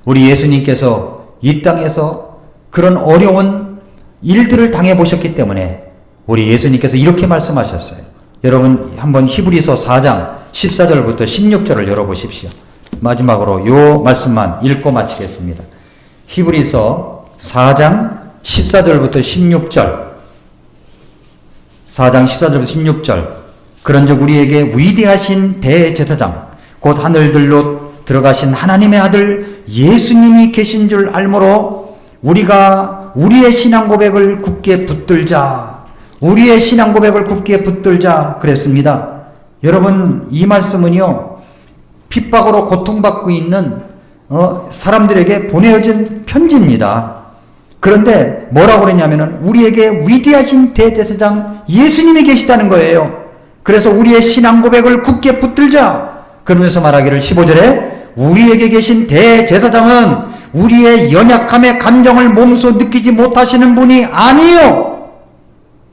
우리 예수님께서 이 땅에서 그런 어려운 일들을 당해보셨기 때문에 우리 예수님께서 이렇게 말씀하셨어요. 여러분 한번 히브리서 4장 14절부터 16절을 열어보십시오. 마지막으로 요 말씀만 읽고 마치겠습니다. 히브리서 4장 14절부터 16절. 4장 14절부터 16절. 그런즉 우리에게 위대하신 대제사장 곧 하늘들로 들어가신 하나님의 아들 예수님이 계신 줄 알므로 우리가 우리의 신앙 고백을 굳게 붙들자. 우리의 신앙 고백을 굳게 붙들자 그랬습니다. 여러분, 이 말씀은요, 핍박으로 고통받고 있는 사람들에게 보내어진 편지입니다. 그런데 뭐라고 그랬냐면은 우리에게 위대하신 대제사장 예수님이 계시다는 거예요. 그래서 우리의 신앙 고백을 굳게 붙들자. 그러면서 말하기를 15절에 우리에게 계신 대제사장은 우리의 연약함의 감정을 몸소 느끼지 못하시는 분이 아니에요.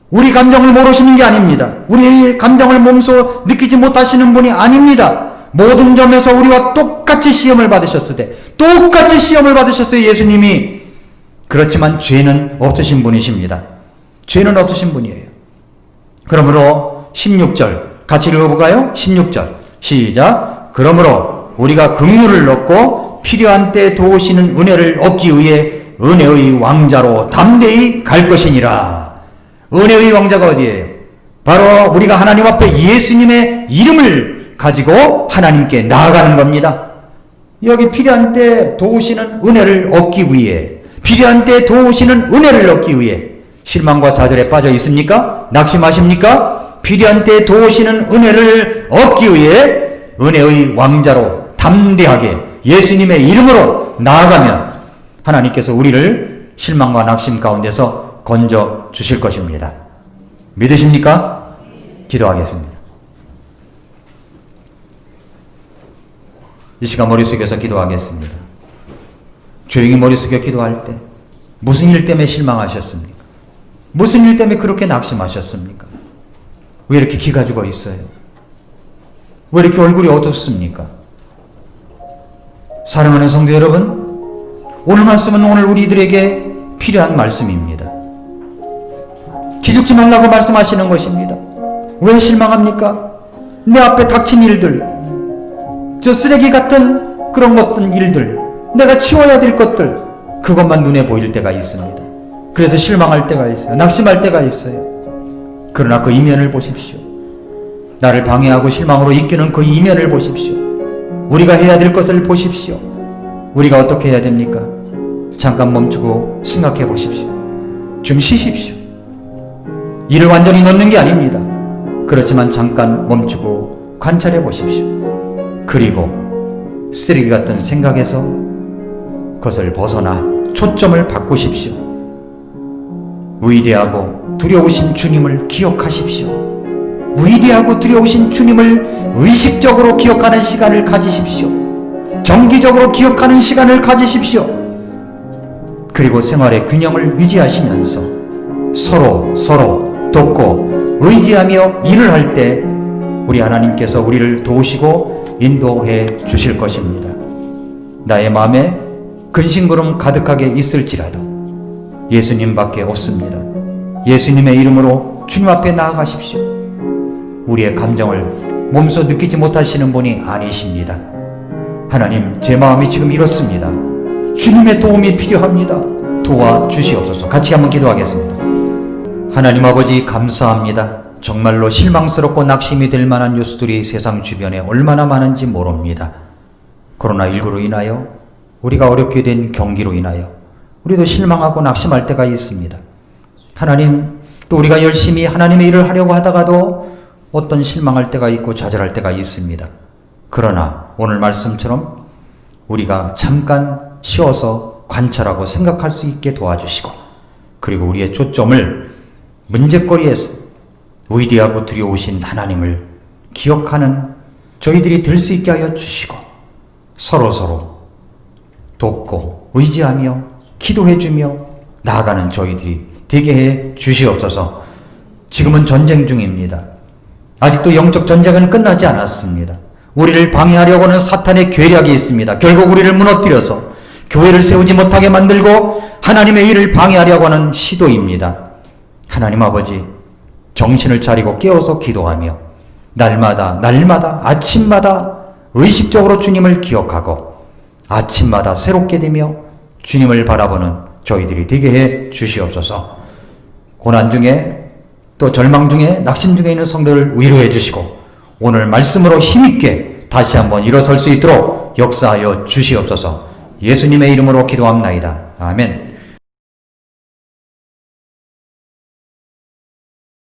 우리 감정을 모르시는 게 아닙니다. 우리의 감정을 몸소 느끼지 못하시는 분이 아닙니다. 모든 점에서 우리와 똑같이 시험을 받으셨을 때, 똑같이 시험을 받으셨어요, 예수님이. 그렇지만 죄는 없으신 분이십니다. 죄는 없으신 분이에요. 그러므로 16절 같이 읽어볼까요? 16절 시작. 그러므로 우리가 긍휼을 얻고 필요한 때 도우시는 은혜를 얻기 위해 은혜의 왕자로 담대히 갈 것이니라. 은혜의 왕자가 어디예요? 바로 우리가 하나님 앞에 예수님의 이름을 가지고 하나님께 나아가는 겁니다. 여기 필요한 때 도우시는 은혜를 얻기 위해, 필요한 때 도우시는 은혜를 얻기 위해 실망과 좌절에 빠져 있습니까? 낙심하십니까? 필요한 때 도우시는 은혜를 얻기 위해 은혜의 왕자로 담대하게 예수님의 이름으로 나아가면 하나님께서 우리를 실망과 낙심 가운데서 건져 주실 것입니다. 믿으십니까? 기도하겠습니다. 이 시간 머릿속에서 기도하겠습니다. 조용히 머릿속에 기도할 때 무슨 일 때문에 실망하셨습니까? 무슨 일 때문에 그렇게 낙심하셨습니까? 왜 이렇게 기가 죽어 있어요? 왜 이렇게 얼굴이 어둡습니까? 사랑하는 성도 여러분, 오늘 말씀은 오늘 우리들에게 필요한 말씀입니다. 기죽지 말라고 말씀하시는 것입니다. 왜 실망합니까? 내 앞에 닥친 일들, 저 쓰레기 같은 그런 것들 일들, 내가 치워야 될 것들, 그것만 눈에 보일 때가 있습니다. 그래서 실망할 때가 있어요. 낙심할 때가 있어요. 그러나 그 이면을 보십시오. 나를 방해하고 실망으로 이끄는 그 이면을 보십시오. 우리가 해야 될 것을 보십시오. 우리가 어떻게 해야 됩니까? 잠깐 멈추고 생각해 보십시오. 좀 쉬십시오. 일을 완전히 놓는 게 아닙니다. 그렇지만 잠깐 멈추고 관찰해 보십시오. 그리고 쓰레기 같은 생각에서 그것을 벗어나 초점을 바꾸십시오. 위대하고 두려우신 주님을 기억하십시오. 위대하고 두려우신 주님을 의식적으로 기억하는 시간을 가지십시오. 정기적으로 기억하는 시간을 가지십시오. 그리고 생활의 균형을 유지하시면서 서로 돕고 의지하며 일을 할 때 우리 하나님께서 우리를 도우시고 인도해 주실 것입니다. 나의 마음에 근심구름 가득하게 있을지라도 예수님밖에 없습니다. 예수님의 이름으로 주님 앞에 나아가십시오. 우리의 감정을 몸소 느끼지 못하시는 분이 아니십니다. 하나님, 제 마음이 지금 이렇습니다. 주님의 도움이 필요합니다. 도와주시옵소서. 같이 한번 기도하겠습니다. 하나님 아버지, 감사합니다. 정말로 실망스럽고 낙심이 될 만한 뉴스들이 세상 주변에 얼마나 많은지 모릅니다. 코로나19로 인하여 우리가 어렵게 된 경기로 인하여 우리도 실망하고 낙심할 때가 있습니다. 하나님, 또 우리가 열심히 하나님의 일을 하려고 하다가도 어떤 실망할 때가 있고 좌절할 때가 있습니다. 그러나 오늘 말씀처럼 우리가 잠깐 쉬어서 관찰하고 생각할 수 있게 도와주시고, 그리고 우리의 초점을 문제거리에서 위대하고 두려우신 하나님을 기억하는 저희들이 될 수 있게 하여 주시고, 서로 돕고 의지하며 기도해주며 나아가는 저희들이 되게 해 주시옵소서. 지금은 전쟁 중입니다. 아직도 영적 전쟁은 끝나지 않았습니다. 우리를 방해하려고 하는 사탄의 계략이 있습니다. 결국 우리를 무너뜨려서 교회를 세우지 못하게 만들고 하나님의 일을 방해하려고 하는 시도입니다. 하나님 아버지, 정신을 차리고 깨어서 기도하며 날마다 아침마다 의식적으로 주님을 기억하고 아침마다 새롭게 되며 주님을 바라보는 저희들이 되게 해 주시옵소서. 고난 중에 또 절망 중에 낙심 중에 있는 성도를 위로해 주시고 오늘 말씀으로 힘있게 다시 한번 일어설 수 있도록 역사하여 주시옵소서. 예수님의 이름으로 기도합나이다. 아멘.